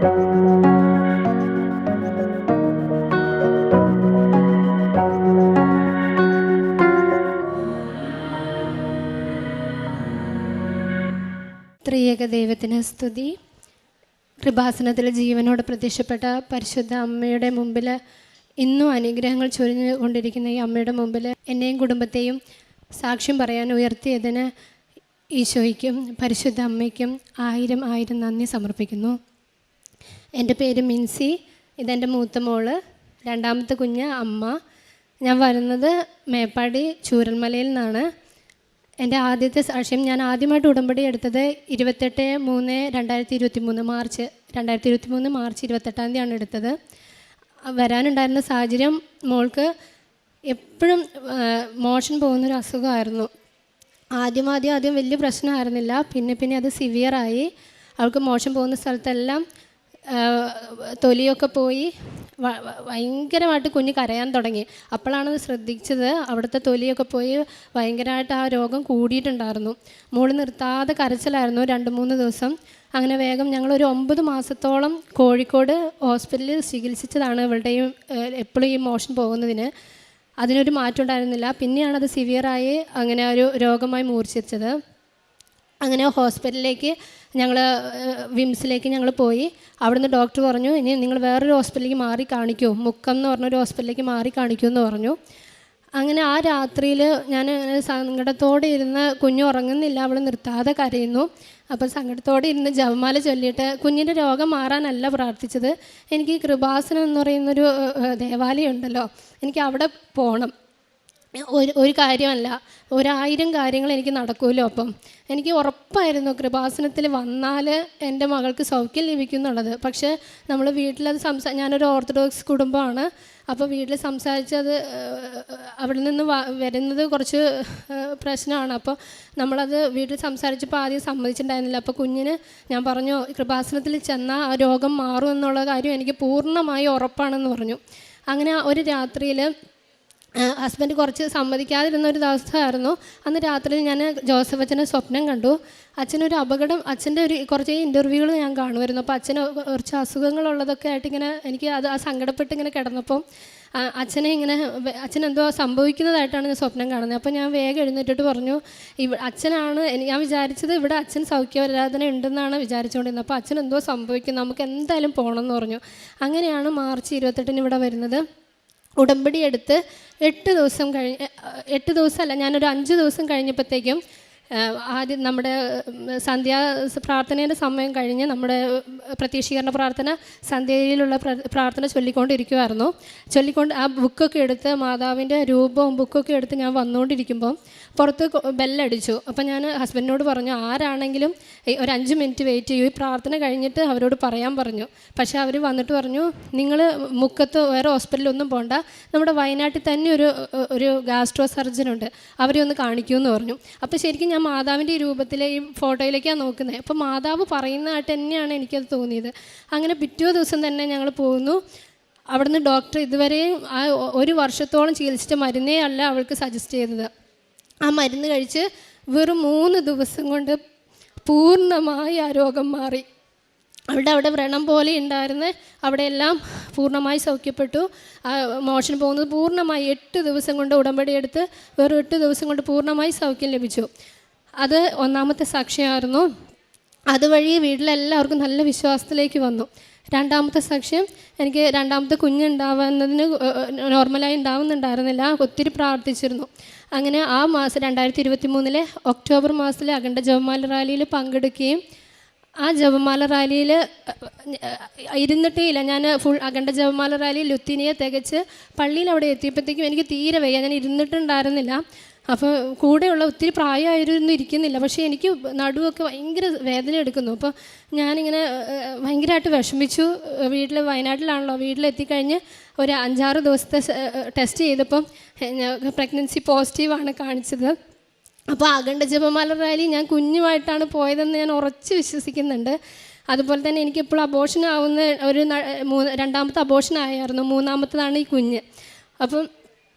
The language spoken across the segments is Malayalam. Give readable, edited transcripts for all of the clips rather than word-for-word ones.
ത്രിയേക ദൈവത്തിന് സ്തുതി. കൃപാസനത്തിൽ ജീവനോട് പ്രത്യക്ഷപ്പെട്ട പരിശുദ്ധ അമ്മയുടെ മുമ്പിൽ ഇന്നും അനുഗ്രഹങ്ങൾ ചൊരിഞ്ഞു കൊണ്ടിരിക്കുന്ന ഈ അമ്മയുടെ മുമ്പിൽ എന്നെയും കുടുംബത്തെയും സാക്ഷ്യം പറയാൻ ഉയർത്തിയതിന് ഈശോയ്ക്കും പരിശുദ്ധ അമ്മയ്ക്കും ആയിരം ആയിരം നന്ദി സമർപ്പിക്കുന്നു. എൻ്റെ പേര് മിൻസി. ഇതെൻ്റെ മൂത്ത മോള്. രണ്ടാമത്തെ കുഞ്ഞ് അമ്മ. ഞാൻ വരുന്നത് മേപ്പാടി ചൂരൽമലയിൽ നിന്നാണ്. എൻ്റെ ആദ്യത്തെ സാക്ഷ്യം, ഞാൻ ആദ്യമായിട്ട് ഉടമ്പടി എടുത്തത് 28/3/2023 മാർച്ച് 28 എടുത്തത്. വരാനുണ്ടായിരുന്ന സാഹചര്യം, മോൾക്ക് എപ്പോഴും മോഷൻ പോകുന്നൊരു അസുഖമായിരുന്നു. ആദ്യം വലിയ പ്രശ്നമായിരുന്നില്ല. പിന്നെ അത് സിവിയറായി. അവൾക്ക് മോഷൻ പോകുന്ന സ്ഥലത്തെല്ലാം തൊലിയൊക്കെ പോയി ഭയങ്കരമായിട്ട് കുഞ്ഞ് കരയാൻ തുടങ്ങി. അപ്പോഴാണ് ശ്രദ്ധിച്ചത്, അവിടുത്തെ തൊലിയൊക്കെ പോയി ഭയങ്കരമായിട്ട് ആ രോഗം കൂടിയിട്ടുണ്ടായിരുന്നു. മോള് നിർത്താതെ കരച്ചിലായിരുന്നു 2-3 ദിവസം. അങ്ങനെ വേഗം ഞങ്ങളൊരു 9 മാസത്തോളം കോഴിക്കോട് ഹോസ്പിറ്റലിൽ ചികിത്സിച്ചതാണ്. ഇവളുടെയും എപ്പോഴും ഈ മോഷൻ പോകുന്നതിന് അതിനൊരു മാറ്റം ഉണ്ടായിരുന്നില്ല. പിന്നെയാണ് അത് സിവിയറായി അങ്ങനെ ഒരു രോഗമായി മൂർച്ഛിച്ചത്. അങ്ങനെ ഹോസ്പിറ്റലിലേക്ക് വിംസിലേക്ക് ഞങ്ങൾ പോയി. അവിടുന്ന് ഡോക്ടർ പറഞ്ഞു, ഇനി നിങ്ങൾ വേറൊരു ഹോസ്പിറ്റലിലേക്ക് മാറി കാണിക്കൂ, മുക്കം എന്ന് പറഞ്ഞൊരു ഹോസ്പിറ്റലിലേക്ക് മാറി കാണിക്കൂ എന്ന് പറഞ്ഞു. അങ്ങനെ ആ രാത്രിയിൽ ഞാൻ സങ്കടത്തോടെ ഇരുന്ന്, കുഞ്ഞ് ഉറങ്ങുന്നില്ല, അവൾ നിർത്താതെ കരയുന്നു. അപ്പോൾ സങ്കടത്തോടെ ഇരുന്ന് ജപമാല ചൊല്ലിയിട്ട്, കുഞ്ഞിൻ്റെ രോഗം മാറാനല്ല പ്രാർത്ഥിച്ചത്, എനിക്ക് കൃപാസനം എന്ന് പറയുന്നൊരു ദേവാലയം ഉണ്ടല്ലോ, എനിക്ക് അവിടെ പോകണം. ഒരു കാര്യമല്ല, 1000 കാര്യങ്ങൾ എനിക്ക് നടക്കുമല്ലോ. അപ്പം എനിക്ക് ഉറപ്പായിരുന്നു കൃപാസനത്തിൽ വന്നാൽ എൻ്റെ മകൾക്ക് സൗഖ്യം ലഭിക്കും എന്നുള്ളത്. പക്ഷേ നമ്മൾ വീട്ടിലത് ഞാനൊരു ഓർത്തഡോക്സ് കുടുംബമാണ്. അപ്പോൾ വീട്ടിൽ സംസാരിച്ചത് അവിടെ നിന്ന് വരുന്നത് കുറച്ച് പ്രശ്നമാണ്. അപ്പോൾ നമ്മളത് വീട്ടിൽ സംസാരിച്ചപ്പോൾ ആദ്യം സമ്മതിച്ചിട്ടുണ്ടായിരുന്നില്ല. അപ്പോൾ കുഞ്ഞിന് ഞാൻ പറഞ്ഞു, കൃപാസനത്തിൽ ചെന്നാൽ ആ രോഗം മാറും എന്നുള്ള കാര്യം എനിക്ക് പൂർണ്ണമായി ഉറപ്പാണെന്ന് പറഞ്ഞു. അങ്ങനെ ഒരു രാത്രിയിൽ ഹസ്ബൻഡ് കുറച്ച് സമ്മതിക്കാതിരുന്നൊരു ദിവസമായിരുന്നു. അന്ന് രാത്രി ഞാൻ ജോസഫ് അച്ഛനെ സ്വപ്നം കണ്ടു. അച്ഛനൊരു അപകടം, അച്ഛൻ്റെ കുറച്ച് ഇൻ്റർവ്യൂകൾ ഞാൻ കാണുമായിരുന്നു. അപ്പോൾ അച്ഛന് കുറച്ച് അസുഖങ്ങളുള്ളതൊക്കെ ആയിട്ട് ഇങ്ങനെ എനിക്ക് ആ സങ്കടപ്പെട്ട് ഇങ്ങനെ കിടന്നപ്പം അച്ഛനെന്തോ സംഭവിക്കുന്നതായിട്ടാണ് ഞാൻ സ്വപ്നം കാണുന്നത്. അപ്പോൾ ഞാൻ വേഗം എഴുന്നേറ്റിട്ട് പറഞ്ഞു, അച്ഛനാണ് ഞാൻ വിചാരിച്ചത്, ഇവിടെ അച്ഛൻ സൗഖ്യവരാധന ഉണ്ടെന്നാണ് വിചാരിച്ചുകൊണ്ടിരുന്നത്. അപ്പോൾ അച്ഛൻ എന്തോ സംഭവിക്കും, നമുക്ക് എന്തായാലും പോകണമെന്ന് പറഞ്ഞു. അങ്ങനെയാണ് മാർച്ച് 28 ഇവിടെ വരുന്നത്. ഉടമ്പടി എടുത്ത് 8 ദിവസമല്ല, ഞാനൊരു 5 ദിവസം കഴിഞ്ഞപ്പോഴത്തേക്കും ആദ്യം നമ്മുടെ പ്രാർത്ഥനയുടെ സമയം കഴിഞ്ഞ് നമ്മുടെ പ്രത്യക്ഷീകരണ പ്രാർത്ഥന, സന്ധ്യയിലുള്ള പ്രാർത്ഥന ചൊല്ലിക്കൊണ്ടിരിക്കുമായിരുന്നു. ആ ബുക്കൊക്കെ എടുത്ത്, മാതാവിൻ്റെ രൂപവും ബുക്കൊക്കെ എടുത്ത് ഞാൻ വന്നുകൊണ്ടിരിക്കുമ്പം പുറത്ത് ബെല്ലടിച്ചു. അപ്പം ഞാൻ ഹസ്ബൻഡിനോട് പറഞ്ഞു, ആരാണെങ്കിലും ഒരു 5 മിനിറ്റ് വെയിറ്റ് ചെയ്യൂ, ഈ പ്രാർത്ഥന കഴിഞ്ഞിട്ട് അവരോട് പറയാൻ പറഞ്ഞു. പക്ഷേ അവർ വന്നിട്ട് പറഞ്ഞു, നിങ്ങൾ മുക്കത്ത് വേറെ ഹോസ്പിറ്റലൊന്നും പോകണ്ട, നമ്മുടെ വയനാട്ടിൽ തന്നെ ഒരു ഗാസ്ട്രോ സർജനുണ്ട്, അവരെ ഒന്ന് കാണിക്കുമെന്ന് പറഞ്ഞു. അപ്പോൾ ശരിക്കും ഞാൻ മാതാവിൻ്റെ ഈ രൂപത്തിലെ ഈ ഫോട്ടോയിലേക്കാണ് നോക്കുന്നത്. അപ്പോൾ മാതാവ് പറയുന്നതായിട്ട് തന്നെയാണ് എനിക്കത് തോന്നിയത്. അങ്ങനെ പിറ്റേ ദിവസം തന്നെ ഞങ്ങൾ പോകുന്നു. അവിടുന്ന് ഡോക്ടർ ഇതുവരെയും ആ 1 വർഷത്തോളം ചികിത്സിച്ച മരുന്നേ അല്ല അവൾക്ക് സജസ്റ്റ് ചെയ്തത്. ആ മരുന്ന് കഴിച്ച് വെറും 3 ദിവസം കൊണ്ട് പൂർണ്ണമായി ആ രോഗം മാറി. അവിടെ വ്രണം പോലെ ഉണ്ടായിരുന്ന അവിടെയെല്ലാം പൂർണ്ണമായി സൗഖ്യപ്പെട്ടു. ആ മോഷൻ പോകുന്നത് പൂർണ്ണമായി 8 ദിവസം കൊണ്ട് ഉടമ്പടി എടുത്ത് വെറും 8 ദിവസം കൊണ്ട് പൂർണ്ണമായി സൗഖ്യം ലഭിച്ചു. അത് ഒന്നാമത്തെ സാക്ഷ്യമായിരുന്നു. അതുവഴി വീട്ടിലെല്ലാവർക്കും നല്ല വിശ്വാസത്തിലേക്ക് വന്നു. രണ്ടാമത്തെ സാക്ഷ്യം, എനിക്ക് രണ്ടാമത്തെ കുഞ്ഞുണ്ടാവുന്നതിന് നോർമലായി ഉണ്ടാവുന്നുണ്ടായിരുന്നില്ല, ഒത്തിരി പ്രാർത്ഥിച്ചിരുന്നു. അങ്ങനെ ആ മാസം 2023 ഒക്ടോബർ മാസത്തിലെ അഖണ്ഡ ജപമാല റാലിയിൽ പങ്കെടുക്കുകയും ആ ജപമാല റാലിയിൽ ഇരുന്നിട്ടേ ഇല്ല. ഞാൻ ഫുൾ അഖണ്ഡ ജപമാല റാലി ലുത്തിനിയെ തികച്ച് പള്ളിയിൽ അവിടെ എത്തിയപ്പോഴത്തേക്കും എനിക്ക് തീരെ വയ്യ, ഞാൻ ഇരുന്നിട്ടുണ്ടായിരുന്നില്ല. അപ്പോൾ കൂടെയുള്ള ഒത്തിരി പ്രായമായിരുന്നു ഇരിക്കുന്നില്ല, പക്ഷേ എനിക്ക് നടുവൊക്കെ ഭയങ്കര വേദന എടുക്കുന്നു. അപ്പോൾ ഞാനിങ്ങനെ ഭയങ്കരമായിട്ട് വിഷമിച്ചു. വയനാട്ടിലാണല്ലോ, വീട്ടിലെത്തിക്കഴിഞ്ഞ് ഒരു 5-6 ദിവസത്തെ ടെസ്റ്റ് ചെയ്തപ്പം പ്രഗ്നൻസി പോസിറ്റീവാണ് കാണിച്ചത്. അപ്പോൾ അഖണ്ഡ ജപമാല റാലി ഞാൻ കുഞ്ഞുമായിട്ടാണ് പോയതെന്ന് ഞാൻ ഉറച്ച് വിശ്വസിക്കുന്നുണ്ട്. അതുപോലെ തന്നെ എനിക്കിപ്പോൾ അബോർഷൻ ആവുന്ന രണ്ടാമത്തെ അബോർഷൻ ആയിരുന്നു, 3ാമത്തതാണ് ഈ കുഞ്ഞ്. അപ്പം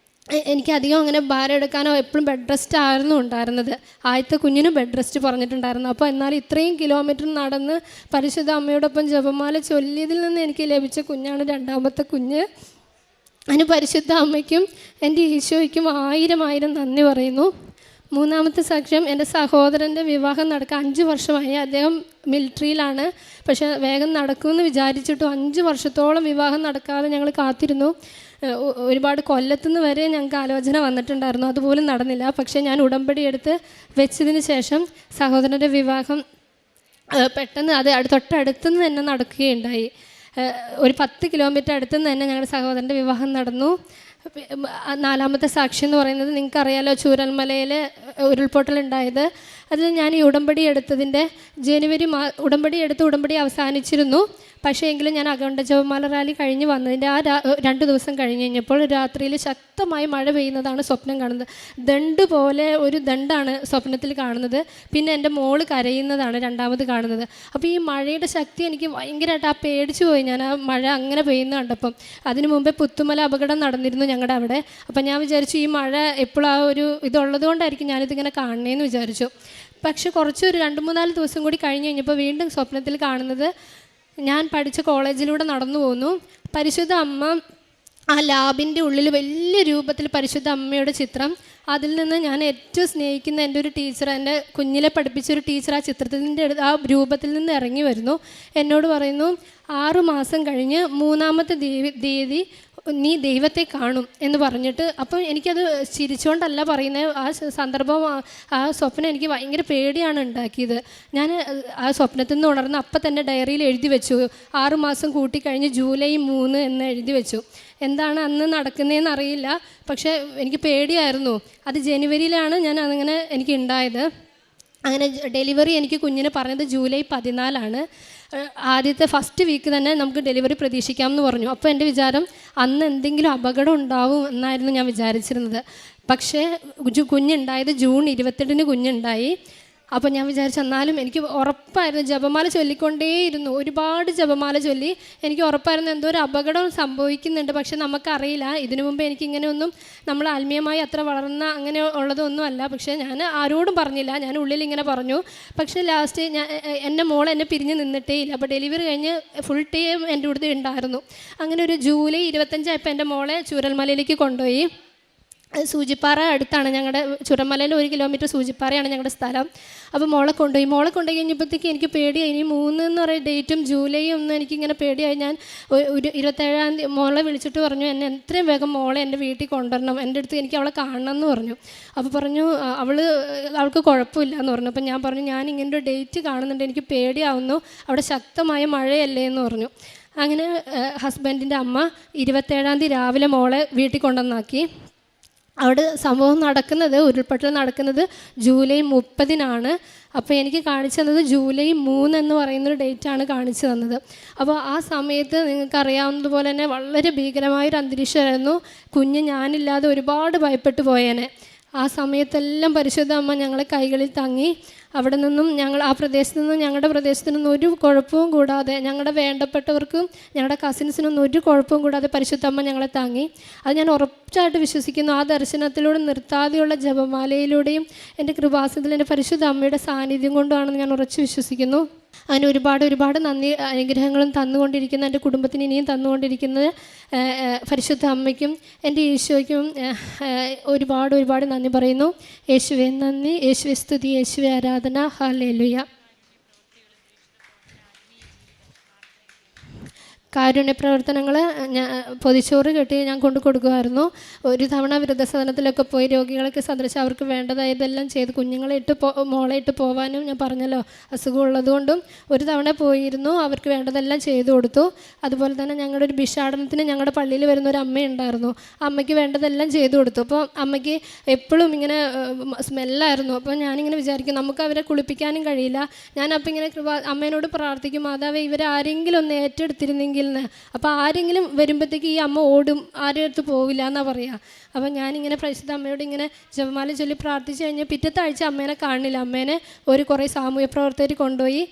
എനിക്കധികം അങ്ങനെ ഭാരം എടുക്കാനോ എപ്പോഴും ബെഡ് റെസ്റ്റ് ആയിരുന്നു ഉണ്ടായിരുന്നത്. ആദ്യത്തെ കുഞ്ഞിനും ബെഡ് റെസ്റ്റ് പറഞ്ഞിട്ടുണ്ടായിരുന്നു. അപ്പോൾ എന്നാൽ ഇത്രയും കിലോമീറ്റർ നടന്ന് പരിശുദ്ധ അമ്മയോടൊപ്പം ജപമാല ചൊല്ലിയതിൽ നിന്ന് എനിക്ക് ലഭിച്ച കുഞ്ഞാണ് രണ്ടാമത്തെ കുഞ്ഞ്. അതിന് പരിശുദ്ധ അമ്മയ്ക്കും എൻ്റെ ഈശോയ്ക്കും 1000 നന്ദി പറയുന്നു. മൂന്നാമത്തെ സാക്ഷ്യം, എൻ്റെ സഹോദരൻ്റെ വിവാഹം നടക്കാൻ 5 വർഷമായി. അദ്ദേഹം മിലിറ്ററിയിലാണ്. പക്ഷേ വേഗം നടക്കുമെന്ന് വിചാരിച്ചിട്ടും 5 വർഷത്തോളം വിവാഹം നടക്കാതെ ഞങ്ങൾ കാത്തിരുന്നു. ഒരുപാട് കൊല്ലത്തുനിന്ന് വരെ ഞങ്ങൾക്ക് ആലോചന വന്നിട്ടുണ്ടായിരുന്നു, അതുപോലും നടന്നില്ല. പക്ഷേ ഞാൻ ഉടമ്പടി എടുത്ത് വെച്ചതിന് ശേഷം സഹോദരൻ്റെ വിവാഹം പെട്ടെന്ന് അത് തൊട്ടടുത്തുനിന്ന് തന്നെ നടക്കുകയുണ്ടായി. ഒരു 10 കിലോമീറ്റർ അടുത്തുനിന്ന് തന്നെ ഞങ്ങളുടെ സഹോദരൻ്റെ വിവാഹം നടന്നു. നാലാമത്തെ സാക്ഷി എന്ന് പറയുന്നത് നിങ്ങൾക്കറിയാലോ, ചൂരൽമലയിൽ ഉരുൾപൊട്ടലുണ്ടായത്. അതിൽ ഞാൻ ഈ ഉടമ്പടി എടുത്തതിൻ്റെ ഉടമ്പടി അവസാനിച്ചിരുന്നു. പക്ഷേ എങ്കിലും ഞാൻ അഖണ്ഡ ജപമാല റാലി കഴിഞ്ഞ് വന്നതിൻ്റെ ആ 2 ദിവസം കഴിഞ്ഞ് കഴിഞ്ഞപ്പോൾ രാത്രിയിൽ ശക്തമായി മഴ പെയ്യുന്നതാണ് സ്വപ്നം കാണുന്നത്. ദണ്ട് പോലെ ഒരു ദണ്ടാണ് സ്വപ്നത്തിൽ കാണുന്നത്. പിന്നെ എൻ്റെ മോള് കരയുന്നതാണ് രണ്ടാമത് കാണുന്നത്. അപ്പോൾ ഈ മഴയുടെ ശക്തി എനിക്ക് ഭയങ്കരമായിട്ട് പേടിച്ചു പോയി ഞാൻ ആ മഴ അങ്ങനെ പെയ്യുന്ന കണ്ടപ്പം. അതിനു മുമ്പേ പുത്തുമല അപകടം നടന്നിരുന്നു ഞങ്ങളുടെ അവിടെ. അപ്പം ഞാൻ വിചാരിച്ചു ഈ മഴ എപ്പോഴും ആ ഒരു ഇതുള്ളത് കൊണ്ടായിരിക്കും ഞാനിതിങ്ങനെ കാണണേന്ന് വിചാരിച്ചു. പക്ഷെ ഒരു 2-3-4 ദിവസം കൂടി കഴിഞ്ഞ് കഴിഞ്ഞപ്പോൾ വീണ്ടും സ്വപ്നത്തിൽ കാണുന്നത്, ഞാൻ പഠിച്ച കോളേജിലൂടെ നടന്നു പോകുന്നു. പരിശുദ്ധ അമ്മ ആ ലാബിൻ്റെ ഉള്ളിൽ വലിയ രൂപത്തിൽ പരിശുദ്ധ അമ്മയുടെ ചിത്രം. അതിൽ നിന്ന് ഞാൻ ഏറ്റവും സ്നേഹിക്കുന്ന എൻ്റെ ഒരു ടീച്ചർ, എൻ്റെ കുഞ്ഞിലെ പഠിപ്പിച്ചൊരു ടീച്ചർ ആ ചിത്രത്തിൻ്റെ ആ രൂപത്തിൽ നിന്ന് ഇറങ്ങി വരുന്നു. എന്നോട് പറയുന്നു, 6 മാസം കഴിഞ്ഞ് 3-ാമത്തെ തീയതി നീ ദൈവത്തെ കാണും എന്ന് പറഞ്ഞിട്ട്. അപ്പം എനിക്കത് ചിരിച്ചുകൊണ്ടല്ല പറയുന്നത്. ആ സന്ദർഭം, ആ സ്വപ്നം എനിക്ക് ഭയങ്കര പേടിയാണ് ഉണ്ടാക്കിയത്. ഞാൻ ആ സ്വപ്നത്തിൽ നിന്ന് ഉണർന്ന് അപ്പം തന്നെ ഡയറിയിൽ എഴുതി വെച്ചു, 6 മാസം കൂട്ടിക്കഴിഞ്ഞ് ജൂലൈ 3 എന്ന് എഴുതി വെച്ചു. എന്താണ് അന്ന് നടക്കുന്നതെന്ന് അറിയില്ല, പക്ഷേ എനിക്ക് പേടിയായിരുന്നു. അത് ജനുവരിയിലാണ് ഞാൻ അങ്ങനെ എനിക്ക് ഉണ്ടായത്. അങ്ങനെ ഡെലിവറി എനിക്ക് കുഞ്ഞിനെ പറഞ്ഞത് ജൂലൈ 14 ആദ്യത്തെ ഫസ്റ്റ് വീക്ക് തന്നെ നമുക്ക് ഡെലിവറി പ്രതീക്ഷിക്കാമെന്ന് പറഞ്ഞു. അപ്പോൾ എൻ്റെ വിചാരം അന്ന് എന്തെങ്കിലും അപകടം ഉണ്ടാവും എന്നായിരുന്നു ഞാൻ വിചാരിച്ചിരുന്നത്. പക്ഷേ കുഞ്ഞുണ്ടായത് ജൂൺ 28 കുഞ്ഞുണ്ടായി. അപ്പോൾ ഞാൻ വിചാരിച്ചു എന്നാലും എനിക്ക് ഉറപ്പായിരുന്നു, ജപമാല ചൊല്ലിക്കൊണ്ടേയിരുന്നു, ഒരുപാട് ജപമാല ചൊല്ലി. എനിക്ക് ഉറപ്പായിരുന്നു എന്തോ ഒരു അപകടം സംഭവിക്കുന്നുണ്ട്. പക്ഷെ നമുക്കറിയില്ല. ഇതിനു മുമ്പ് എനിക്കിങ്ങനെയൊന്നും, നമ്മൾ ആത്മീയമായി അത്ര വളർന്ന അങ്ങനെ ഉള്ളതൊന്നും അല്ല. പക്ഷേ ഞാൻ ആരോടും പറഞ്ഞില്ല, ഞാൻ ഉള്ളിൽ ഇങ്ങനെ പറഞ്ഞു. പക്ഷേ ലാസ്റ്റ് എൻ്റെ മോൾ എന്നെ പിരിഞ്ഞ് നിന്നിട്ടേ ഇല്ല. അപ്പോൾ ഡെലിവറി കഴിഞ്ഞ് ഫുൾ ടൈം എൻ്റെ കൂടെ ഉണ്ടായിരുന്നു. അങ്ങനെ ഒരു ജൂലൈ 25 ആയപ്പോൾ എൻ്റെ മോളെ ചൂരൽമലയിലേക്ക് കൊണ്ടുപോയി. സൂചിപ്പാറ അടുത്താണ് ഞങ്ങളുടെ, ചുരമലയിൽ 1 കിലോമീറ്റർ സൂചിപ്പാറയാണ് ഞങ്ങളുടെ സ്ഥലം. അപ്പോൾ മോളെ കൊണ്ടുപോയി കഴിഞ്ഞപ്പോഴത്തേക്ക് എനിക്ക് പേടിയായി. ഇനി 3 എന്ന് പറയുന്ന ഡേറ്റും ജൂലൈയും ഒന്നും എനിക്കിങ്ങനെ പേടിയായി. ഞാൻ ഒരു 27-ാം തീയതി മോളെ വിളിച്ചിട്ട് പറഞ്ഞു, എന്നെ എത്രയും വേഗം മോളെ എൻ്റെ വീട്ടിൽ കൊണ്ടുവരണം, എൻ്റെ അടുത്ത് എനിക്ക് അവളെ കാണണം എന്ന് പറഞ്ഞു. അപ്പോൾ പറഞ്ഞു അവൾക്ക് കുഴപ്പമില്ല എന്ന് പറഞ്ഞു. അപ്പോൾ ഞാൻ പറഞ്ഞു, ഞാൻ ഇങ്ങനെ ഒരു ഡേറ്റ് കാണുന്നുണ്ട്, എനിക്ക് പേടിയാവുന്നു, അവിടെ ശക്തമായ മഴയല്ലേ എന്ന് പറഞ്ഞു. അങ്ങനെ ഹസ്ബൻഡിൻ്റെ അമ്മ 27-ാം തീയതി രാവിലെ മോളെ വീട്ടിൽ കൊണ്ടുവന്നാക്കി. അവിടെ സംഭവം നടക്കുന്നത്, ഉരുൾപൊട്ടൽ നടക്കുന്നത് ജൂലൈ 30 അപ്പോൾ എനിക്ക് കാണിച്ചു തന്നത് ജൂലൈ 3 എന്ന് പറയുന്നൊരു ഡേറ്റാണ് കാണിച്ചു തന്നത്. അപ്പോൾ ആ സമയത്ത് നിങ്ങൾക്കറിയാവുന്നതുപോലെ തന്നെ വളരെ ഭീകരമായൊരു അന്തരീക്ഷമായിരുന്നു. കുഞ്ഞ് ഞാനില്ലാതെ ഒരുപാട് ഭയപ്പെട്ടു പോയേനെ. ആ സമയത്തെല്ലാം പരിശുദ്ധ അമ്മ ഞങ്ങളെ കൈകളിൽ താങ്ങി. അവിടെ നിന്നും ഞങ്ങളുടെ പ്രദേശത്തു നിന്നും ഒരു കുഴപ്പവും കൂടാതെ, ഞങ്ങളുടെ വേണ്ടപ്പെട്ടവർക്കും ഞങ്ങളുടെ കസിൻസിനൊന്നും ഒരു കുഴപ്പവും കൂടാതെ പരിശുദ്ധ അമ്മ ഞങ്ങളെ താങ്ങി. അത് ഞാൻ ഉറപ്പായിട്ട് വിശ്വസിക്കുന്നു. ആ ദർശനത്തിലൂടെ നിർത്താതെയുള്ള ജപമാലയിലൂടെയും എൻ്റെ കൃപാസനത്തിൽ എൻ്റെ പരിശുദ്ധ അമ്മയുടെ സാന്നിധ്യം കൊണ്ടുമാണെന്ന് ഞാൻ ഉറച്ചു വിശ്വസിക്കുന്നു. അതിന് ഒരുപാട് നന്ദി അനുഗ്രഹങ്ങളും തന്നുകൊണ്ടിരിക്കുന്ന, എൻ്റെ കുടുംബത്തിന് ഇനിയും തന്നുകൊണ്ടിരിക്കുന്നത് പരിശുദ്ധ അമ്മയ്ക്കും എൻ്റെ ഈശോയ്ക്കും ഒരുപാട് നന്ദി പറയുന്നു. യേശുവേ നന്ദി, യേശുവേ സ്തുതി, യേശുവേ ആരാധന. ഹല്ലേലൂയ. കാരുണ്യ പ്രവർത്തനങ്ങൾ പൊതിച്ചോറ് കെട്ടി ഞാൻ കൊണ്ടു കൊടുക്കുമായിരുന്നു. ഒരു തവണ വൃദ്ധസദനത്തിലൊക്കെ പോയി രോഗികളൊക്കെ സന്ദർശിച്ച് അവർക്ക് വേണ്ടതായതെല്ലാം ചെയ്ത്, കുഞ്ഞുങ്ങളെ മോളെ ഇട്ട് പോകാനും ഞാൻ പറഞ്ഞല്ലോ അസുഖമുള്ളതുകൊണ്ടും ഒരു തവണ പോയിരുന്നു. അവർക്ക് വേണ്ടതെല്ലാം ചെയ്തു കൊടുത്തു. അതുപോലെ തന്നെ ഞങ്ങളുടെ ഒരു ഭിക്ഷാടനത്തിന് ഞങ്ങളുടെ പള്ളിയിൽ വരുന്ന ഒരു അമ്മയുണ്ടായിരുന്നു. അമ്മയ്ക്ക് വേണ്ടതെല്ലാം ചെയ്തു കൊടുത്തു. അപ്പോൾ അമ്മയ്ക്ക് എപ്പോഴും ഇങ്ങനെ സ്മെല്ലായിരുന്നു. അപ്പോൾ ഞാനിങ്ങനെ വിചാരിക്കും, നമുക്ക് അവരെ കുളിപ്പിക്കാനും കഴിയില്ല. ഞാനപ്പോൾ ഇങ്ങനെ അമ്മേനോട് പ്രാർത്ഥിക്കും, മാതാവേ ഇവരെ ആരെങ്കിലും ഒന്ന് ഏറ്റെടുത്തിരുന്നെങ്കിൽ വരുന്നെങ്കിൽ എന്ന്. അപ്പോൾ ആരെങ്കിലും വരുമ്പോഴത്തേക്ക് ഈ അമ്മ ഓടും, ആരുടെ അടുത്ത് പോവില്ല എന്നാണ് പറയുക. അപ്പോൾ ഞാനിങ്ങനെ പരിശുദ്ധ അമ്മയോട് ഇങ്ങനെ ജപമാല ചൊല്ലി പ്രാർത്ഥിച്ച് കഴിഞ്ഞാൽ പിറ്റത്തെ ആഴ്ച അമ്മേനെ കാണില്ല. അമ്മേനെ കുറേ സാമൂഹ്യ പ്രവർത്തകർ കൊണ്ടുപോയി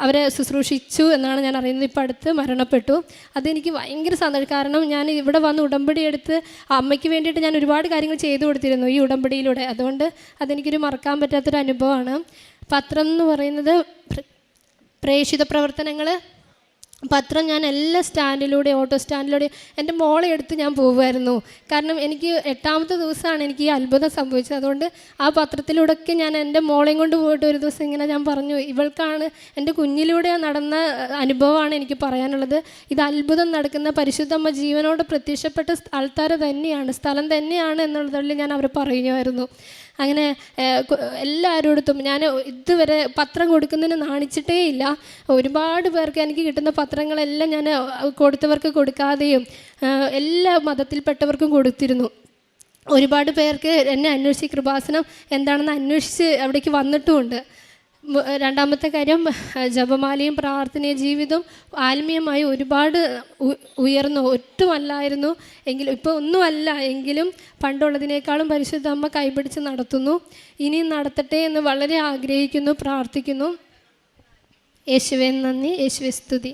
അവരെ ശുശ്രൂഷിച്ചു എന്നാണ് ഞാൻ അറിയുന്നത്. ഇപ്പോൾ അടുത്ത് മരണപ്പെട്ടു. അതെനിക്ക് ഭയങ്കര സന്തോഷം. കാരണം ഞാൻ ഇവിടെ വന്ന് ഉടമ്പടി എടുത്ത് അമ്മയ്ക്ക് വേണ്ടിയിട്ട് ഞാൻ ഒരുപാട് കാര്യങ്ങൾ ചെയ്തു കൊടുത്തിരുന്നു ഈ ഉടമ്പടിയിലൂടെ. അതുകൊണ്ട് അതെനിക്കൊരു മറക്കാൻ പറ്റാത്തൊരു അനുഭവമാണ്. പത്രം എന്ന് പറയുന്നത് പ്രേക്ഷിത പ്രവർത്തനങ്ങൾ. പത്രം ഞാൻ എല്ലാ സ്റ്റാൻഡിലൂടെ, ഓട്ടോ സ്റ്റാൻഡിലൂടെ എൻ്റെ മോളെ എടുത്ത് ഞാൻ പോകുമായിരുന്നു. കാരണം എനിക്ക് 8ാമത്തെ ദിവസമാണ് എനിക്ക് ഈ അത്ഭുതം സംഭവിച്ചത്. അതുകൊണ്ട് ആ പത്രത്തിലൂടെയൊക്കെ ഞാൻ എൻ്റെ മോളെയും കൊണ്ട് പോയിട്ട് ഒരു ദിവസം ഇങ്ങനെ ഞാൻ പറഞ്ഞു, ഇവൾക്കാണ് എൻ്റെ കുഞ്ഞിലൂടെ നടന്ന അനുഭവമാണ് എനിക്ക് പറയാനുള്ളത്. ഇത് അത്ഭുതം നടക്കുന്ന പരിശുദ്ധമ്മ ജീവനോട് പ്രത്യക്ഷപ്പെട്ട സ്ഥലം തന്നെയാണ് എന്നുള്ളതിൽ ഞാൻ അവർ പറയുമായിരുന്നു. അങ്ങനെ എല്ലാവരോടത്തും ഞാൻ ഇതുവരെ പത്രം കൊടുക്കുന്നതിന് നാണിച്ചിട്ടേ ഇല്ല. ഒരുപാട് പേർക്ക് എനിക്ക് കിട്ടുന്ന പത്രങ്ങളെല്ലാം ഞാൻ കൊടുത്തവർക്ക് കൊടുക്കാതെയും എല്ലാ മതത്തിൽപ്പെട്ടവർക്കും കൊടുത്തിരുന്നു. ഒരുപാട് പേർക്ക് എന്നെ അന്വേഷിച്ച് കൃപാസനം എന്താണെന്ന് അന്വേഷിച്ച് അവിടേക്ക് വന്നിട്ടുമുണ്ട്. രണ്ടാമത്തെ കാര്യം, ജപമാലയും പ്രാർത്ഥനയും ജീവിതം ആത്മീയമായി ഒരുപാട് ഉയർന്നു. ഒട്ടുമല്ലായിരുന്നു എങ്കിലും, ഇപ്പോൾ ഒന്നുമല്ല എങ്കിലും പണ്ടുള്ളതിനേക്കാളും പരിശുദ്ധ അമ്മ കൈപിടിച്ച് നടത്തുന്നു. ഇനിയും നടത്തട്ടെ എന്ന് വളരെ ആഗ്രഹിക്കുന്നു, പ്രാർത്ഥിക്കുന്നു. യേശുവേ നന്ദി, യേശുവേ സ്തുതി.